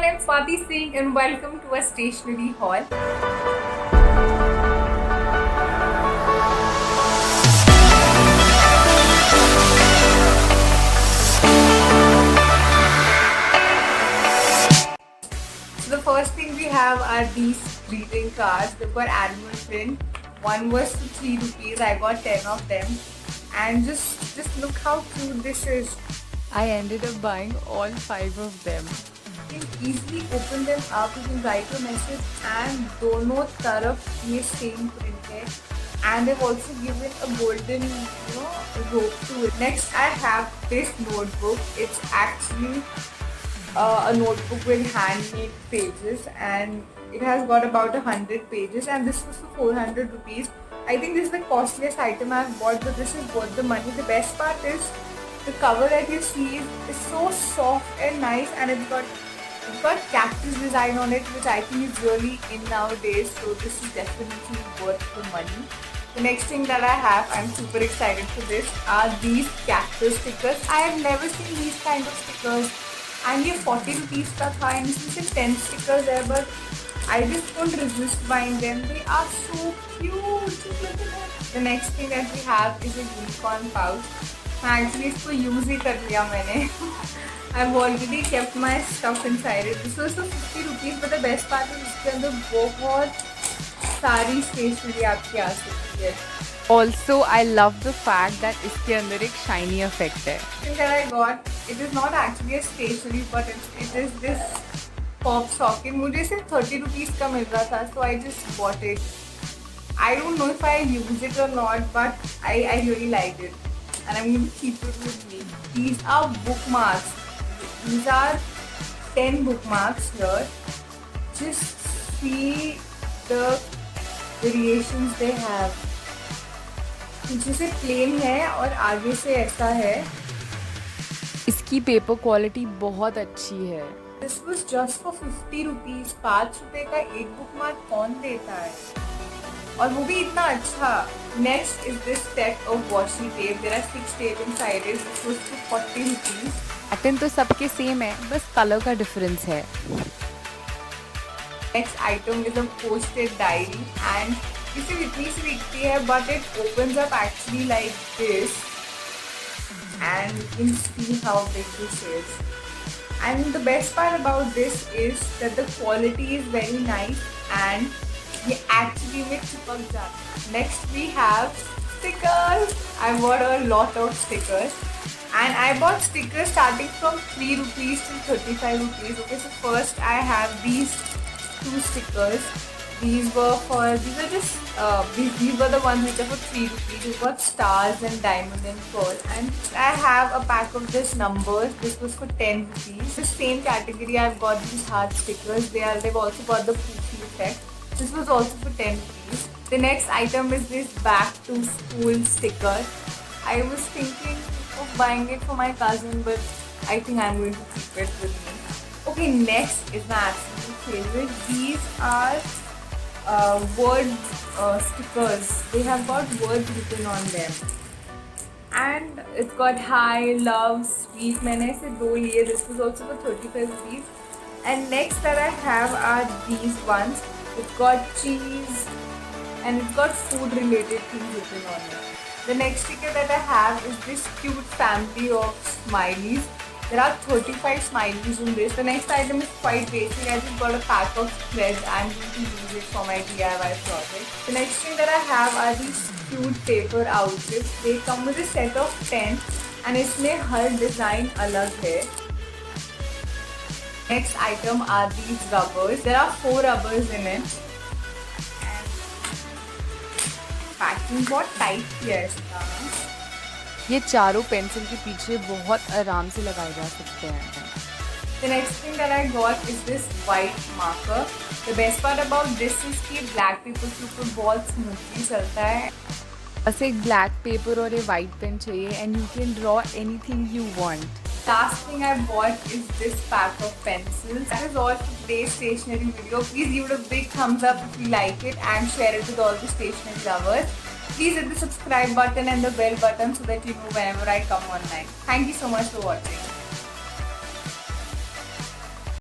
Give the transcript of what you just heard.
everyone, I'm Swati Singh and welcome to a stationery haul. So the first thing we have are these greeting cards. They've got animal print. One was for 3 rupees. I got 10 of them. And just look how cute this is. I ended up buying all 5 of them. You can easily open them up. You can write a message and दोनों तरफ ये same print है. And they've also given a golden, rope to it. Next, I have this notebook. It's actually a notebook with handmade pages, and it has got about 100 pages. And this was for 400 rupees. I think this is the costliest item I've bought, but this is worth the money. The best part is the cover that you see is so soft and nice, and it's got cactus design on it, which I think is really in nowadays. So this is definitely worth the money. The next thing that I have, I'm super excited for this, are these cactus stickers. I have never seen these kind of stickers, and ये 40 rupees का था, and इसमें सिर्फ 10 stickers है, but I just couldn't resist buying them. They are so cute. The next thing that we have is a unicorn pouch. Actually इसको use ही कर लिया मैंने. I've already kept my stuff inside it. This was for 50 rupees, but the best part is इसके अंदर बहुत सारी stationery आपकी आ सकती है. Also, I love the fact that इसके अंदर एक shiny effect है. The thing that I got, it is not actually a stationery, but it is this pop socket. मुझे सिर्फ 30 rupees का मिल रहा था, so I just bought it. I don't know if I use it or not, but I really liked it, and I'm going to keep it with me. These are bookmarks. These are 10 bookmarks here. Just see the variations they have. पीछे से plane है और आगे से ऐसा है. इसकी paper quality बहुत अच्छी है. This was just for 50 rupees. 5 रुपए का एक बुकमार्क कौन देता है, और वो भी इतना अच्छा. Next is this set of washi tape. There are 6 tape inside it. This was for 40 rupees. Pattern तो सबके सेम है, बस कलर का डिफरेंस है. Next item is a post-it diary, and इसे इतनी सी दिखती है, but it opens up actually like this, and you can see how big this is. And the best part about this is that the quality is very nice, and ये actually में चिपक जाता है. Next we have stickers. I bought a lot of stickers, and I bought stickers starting from 3 rupees to 35 rupees. Okay, so first I have these 2 stickers. These were the ones which are for 3 rupees. You've got stars and diamond and pearl. And I have a pack of this numbers. This was for 10 rupees. The same category, I've got these heart stickers. They've also got the poofy effect. This was also for 10 rupees. The next item is this back to school sticker. I was thinking of buying it for my cousin, but I think I'm going to keep it with me. Okay, next is my absolute favorite. These are word stickers. They have got words written on them, and it's got hi, love, sweet. मैंने ऐसे 2 लिए. This was also for 35 rupees. And next that I have are these ones. It's got cheese, and it's got food related things written on it. The next sticker that I have is this cute family of smileys. There are 35 smileys in this. The next item is quite basic. I just got a pack of threads. I'm going to use it for my DIY project. The next thing that I have are these cute paper outfits. They come with a set of 10, and इसमें हर design अलग है. Next item are these rubbers. There are 4 rubbers in it. Packing बहुत tight किया है इसका. ये चारों pencil के पीछे बहुत आराम से लगाए जा सकते हैं. The next thing that I got is this white marker. The best part about this is कि black paper के ऊपर बहुत smoothly चलता है. बस एक ब्लैक पेपर और एक वाइट पेन चाहिए, and you can draw anything you want. Last thing I bought is this pack of pencils. That is all for today's stationery video. Please give it a big thumbs up if you like it, and share it with all the stationery lovers. Please hit the subscribe button and the bell button so that you know whenever I come online. Thank you so much for watching.